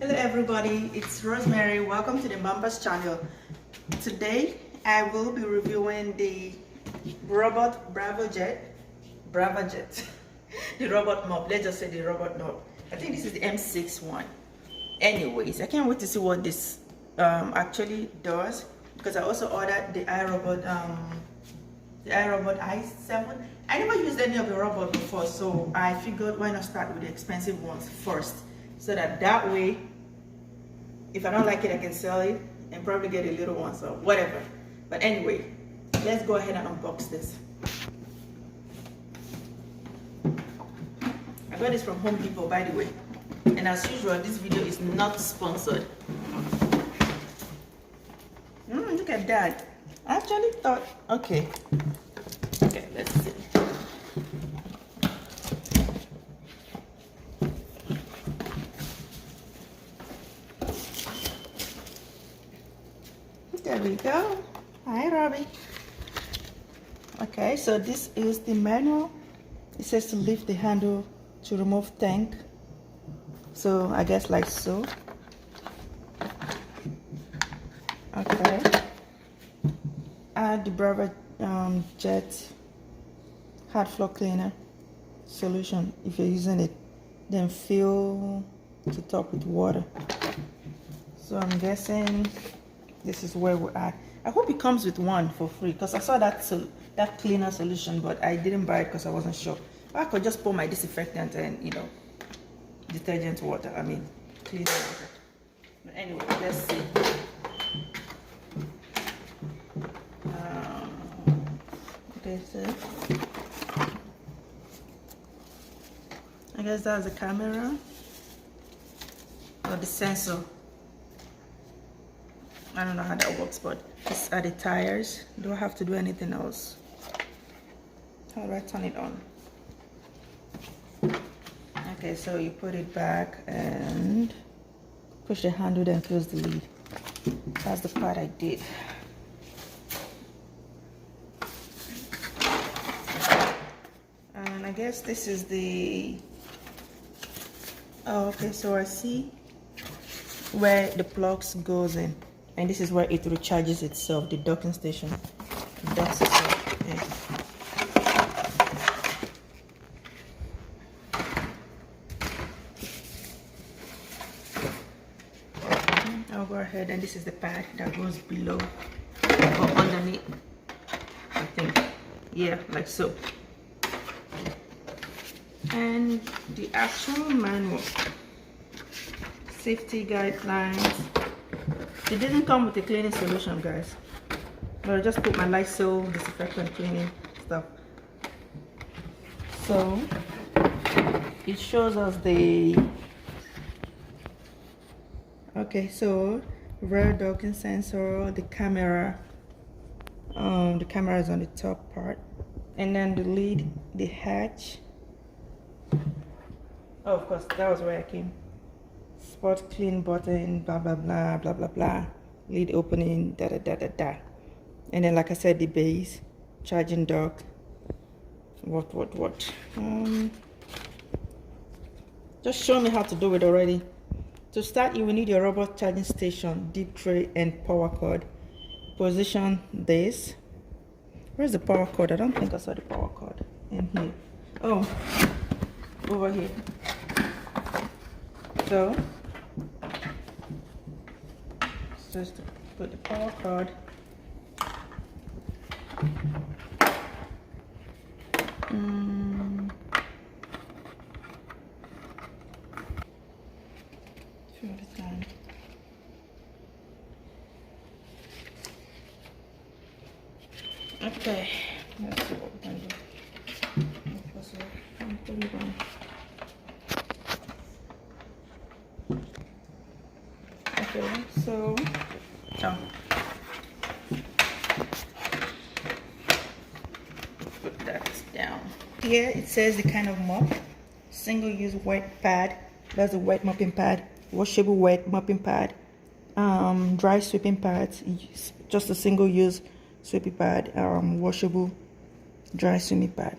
Hello everybody, it's Rosemary. Welcome to the Bumpers channel. Today I will be reviewing the robot braava jet, the robot mop. Let's just say the robot mop. I think this is the M6 one. Anyways, I can't wait to see what this actually does, because I also ordered the irobot i7. I never used any of the robot before, so I figured why not start with the expensive ones first, so that way if I don't like it I can sell it and probably get a little one, so whatever. But anyway, let's go ahead and unbox this. I got this from Home Depot, by the way, and as usual this video is not sponsored. Look at that. I actually thought, okay, let's see. There we go. Hi, Robbie. Okay, so this is the manual. It says to lift the handle to remove tank. So I guess like so. Okay. Add the braava jet hard floor cleaner solution if you're using it. Then fill the top with water. So I'm guessing this is where we're at. I hope it comes with one for free, because I saw that cleaner solution, but I didn't buy it because I wasn't sure. I could just pour my disinfectant and, you know, detergent water, cleaner water. But anyway, let's see. Okay, so I guess that's the camera or the sensor. I don't know how that works, but these are the tires. Do I have to do anything else? How do I turn it on? Okay, so you put it back and push the handle, then close the lid. That's the part I did. And I guess this is the... Oh, okay, so I see where the plugs goes in. And this is where it recharges itself, the docking station. It docks itself. Okay. I'll go ahead, and this is the pad that goes below or underneath, I think. Yeah, like so. And the actual manual, safety guidelines. It didn't come with a cleaning solution, guys, but I just put my Lysol disinfectant cleaning stuff. So it shows us the rear docking sensor, the camera. The camera is on the top part, and then the lid, the hatch. Oh, of course, that was where I came. Spot clean button, blah blah blah blah blah blah, lid opening, da da da da da. And then, like I said, the base, charging dock, what just show me how to do it already. To start, you will need your robot charging station, deep tray, and power cord. Position this. Where's the power cord? I don't think I saw the power cord in here. Oh, over here. So just put the power cord through the time. Okay, let's see what we can do. Okay, so put that down. Here it says the kind of mop: single-use wet pad. That's a wet mopping pad. Washable wet mopping pad. Dry sweeping pads. Just a single-use sweeping pad. Washable dry sweeping pad.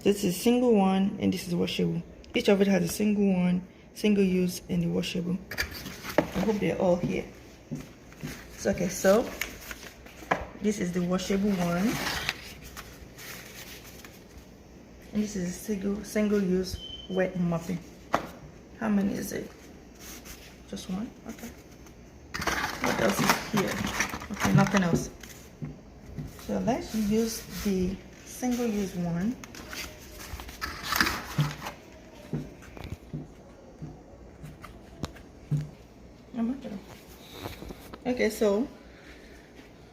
This is a single one, and this is washable. Each of it has a single one, single use and the washable. I hope they're all here. So okay, so this is the washable one, and this is a single use wet mopping. How many is it? Just one? Okay. What else is here? Okay, nothing else. So let's use the single use one. Okay, so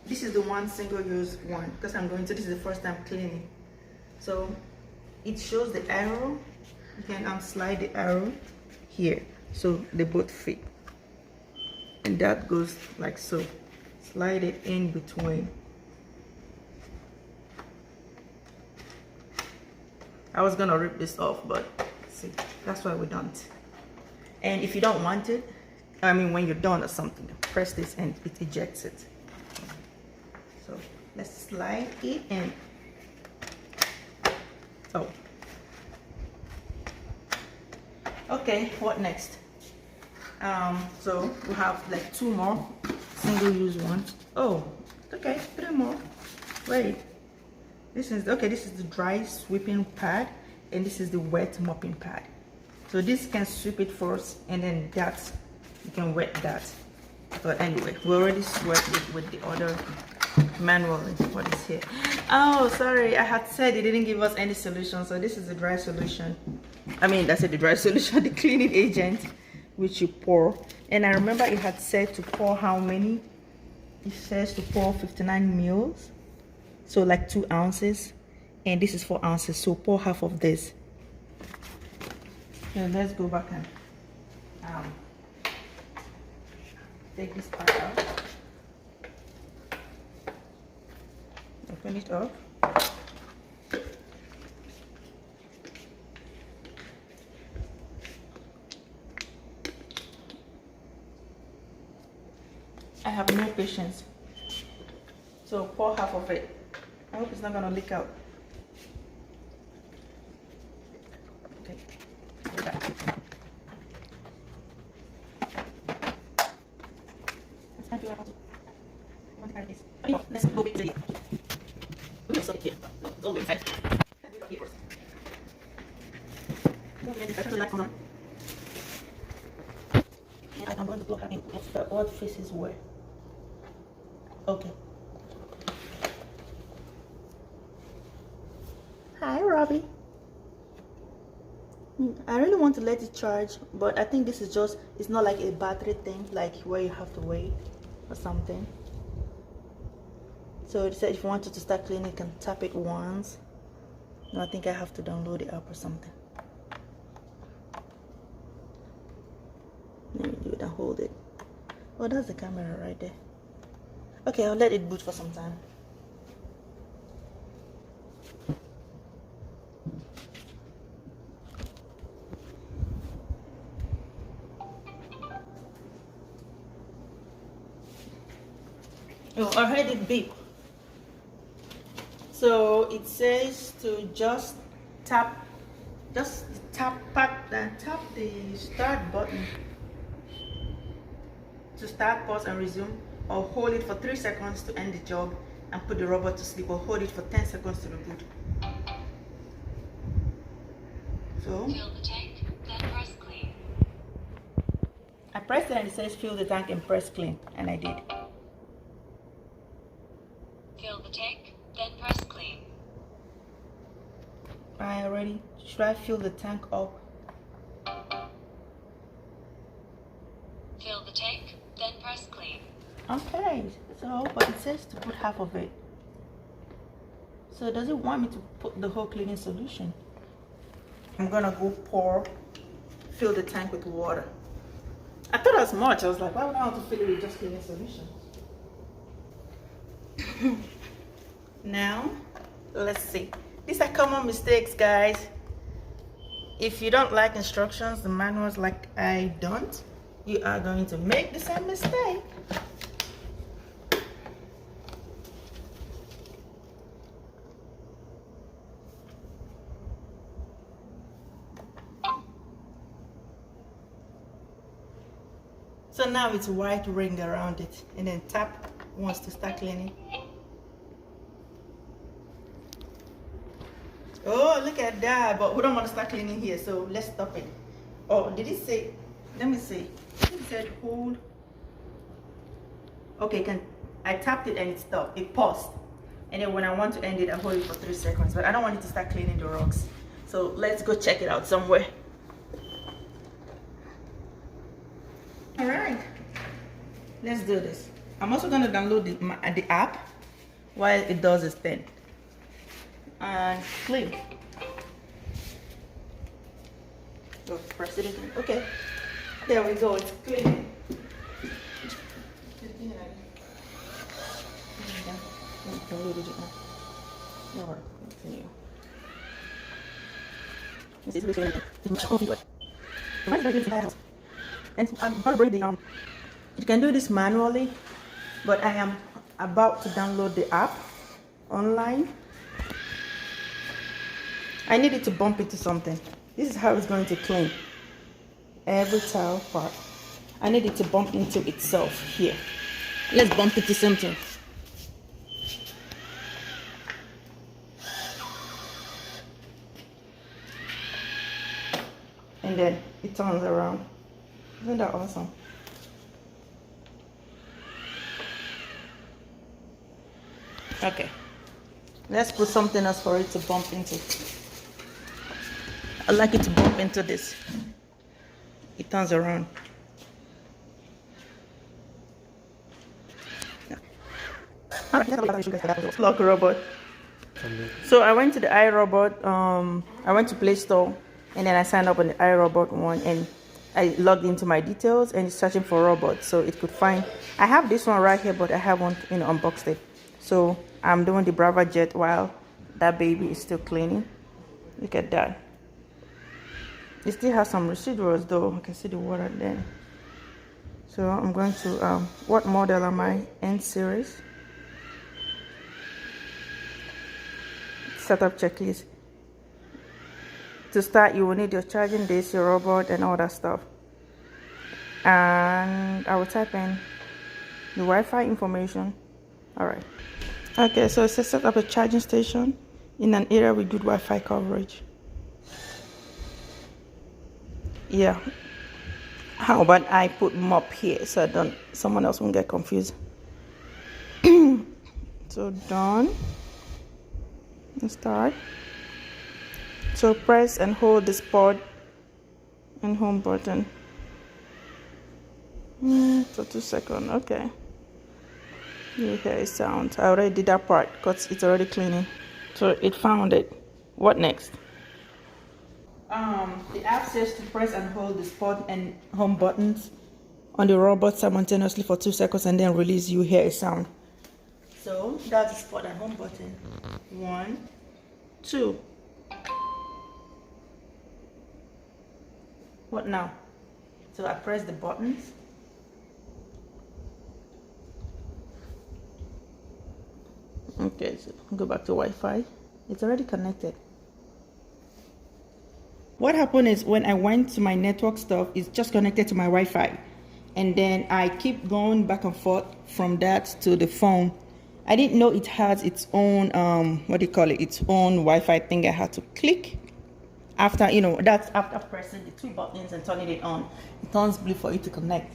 this is the one single use one, because this is the first time cleaning. So it shows the arrow. You can slide the arrow here, so they both fit, and that goes like so. Slide it in between. I was gonna rip this off, but see, that's why we don't. And if you don't want it, I mean when you're done or something, press this and it ejects it. So let's slide it in. Oh. Okay, what next? So we have like 2 more single use ones. Oh, okay, 3 more. Wait. This is the dry sweeping pad, and this is the wet mopping pad. So this can sweep it first, and then that you can wet that. But anyway, we already swept it with the other manually. What is here? Oh, sorry, I had said it didn't give us any solution. So this is the dry solution. I mean, that's the dry solution, the cleaning agent, which you pour. And I remember it had said to pour how many? It says to pour 59 mils. So like 2 ounces, and this is 4 ounces, so pour half of this. So let's go back and take this part out, open it up. I have no patience, so pour half of it. I hope it's not gonna leak out. Okay, go back. Let's go with the here. Go with it. And I'm going to block in what faces where. Okay. Hi, Robbie. I really want to let it charge, but I think this is just, it's not like a battery thing, like where you have to wait or something. So it said if you wanted to start cleaning, you can tap it once. No, I think I have to download the app or something. Let me do it and hold it. Oh, that's the camera right there. Okay, I'll let it boot for some time. Oh, I heard it beep. So it says to just tap the start button to start, pause, and resume, or hold it for 3 seconds to end the job and put the robot to sleep, or hold it for 10 seconds to reboot. So fill the tank, then press clean. I pressed it and it says fill the tank and press clean, and I did. Fill the tank, then press clean. Should I fill the tank up? Fill the tank, then press clean. Okay, so, but it says to put half of it. So does it want me to put the whole cleaning solution? I'm gonna go fill the tank with water. I thought as much. I was like, why would I want to fill it with just cleaning solution? Now, let's see. These are common mistakes, guys. If you don't like instructions, the manuals, like I don't, you are going to make the same mistake. So now it's white ring around it, and then tap once to start cleaning. Oh, look at that! But we don't want to start cleaning here, so let's stop it. Oh, did it say? Let me see. It said hold. Okay, I tapped it and it stopped. It paused, and then when I want to end it, I hold it for 3 seconds. But I don't want it to start cleaning the rocks. So let's go check it out somewhere. All right, let's do this. I'm also going to download the app while it does its thing. And clean. Oh, press it again. Okay, there we go. It's clean. Continue. And I'm gonna bring the you can do this manually, but I am about to download the app online. I need it to bump into something. This is how it's going to clean every tile part. I need it to bump into itself here. Let's bump into something. And then it turns around. Isn't that awesome? Okay, let's put something else for it to bump into. I like it to bump into this. It turns around. Lock robot. So I went to the irobot. I went to Play Store, and then I signed up on the irobot one, and I logged into my details, and it's searching for robots, so it could find. I have this one right here, but I haven't, unboxed it. So I'm doing the Braava jet while that baby is still cleaning. Look at that. It still has some residuals though. I can see the water there. So I'm going to what model am I? N series. Setup checklist. To start, you will need your charging disk, your robot, and all that stuff. And I will type in the Wi-Fi information. All right. Okay, so it says set up a charging station in an area with good Wi-Fi coverage. Yeah. How about I put mop here so someone else won't get confused. So done. Let's start. So press and hold the spot and home button for 2 seconds. Okay. You hear a sound. I already did that part because it's already cleaning. So it found it. What next? The app says to press and hold the spot and home buttons on the robot simultaneously for 2 seconds and then release. You hear a sound. So that's the spot and home button. 1, 2. What now? So I press the buttons. Okay, so go back to Wi-Fi. It's already connected. What happened is when I went to my network stuff, it's just connected to my Wi-Fi. And then I keep going back and forth from that to the phone. I didn't know it has its own, its own Wi-Fi thing I had to click. After, that's after pressing the 2 buttons and turning it on. It turns blue for it to connect.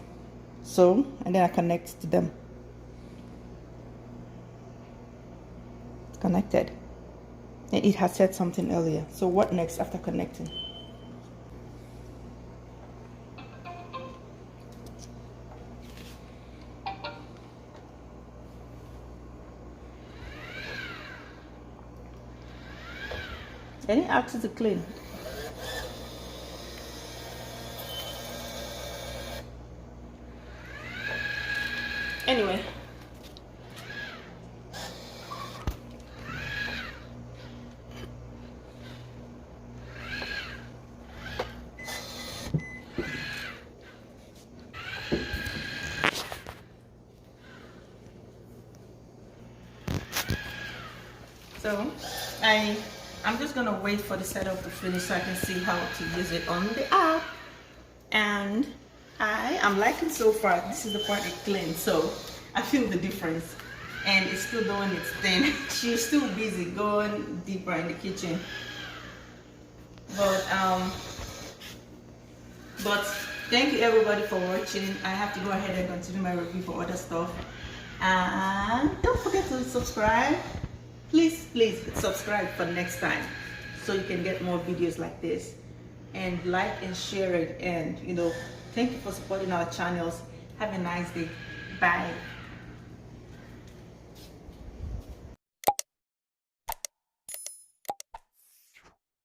So, and then I connect to them. It's connected. And it has said something earlier. So what next after connecting? I didn't ask you to clean. Anyway. So I'm just gonna wait for the setup to finish so I can see how to use it on the app. And I am liking so far. This is the part it cleans, so I feel the difference. And it's still doing its thing. She's still busy going deeper in the kitchen. But thank you everybody for watching. I have to go ahead and continue my review for other stuff. And don't forget to subscribe. Please subscribe for next time so you can get more videos like this. And like and share it. And thank you for supporting our channels. Have a nice day. Bye.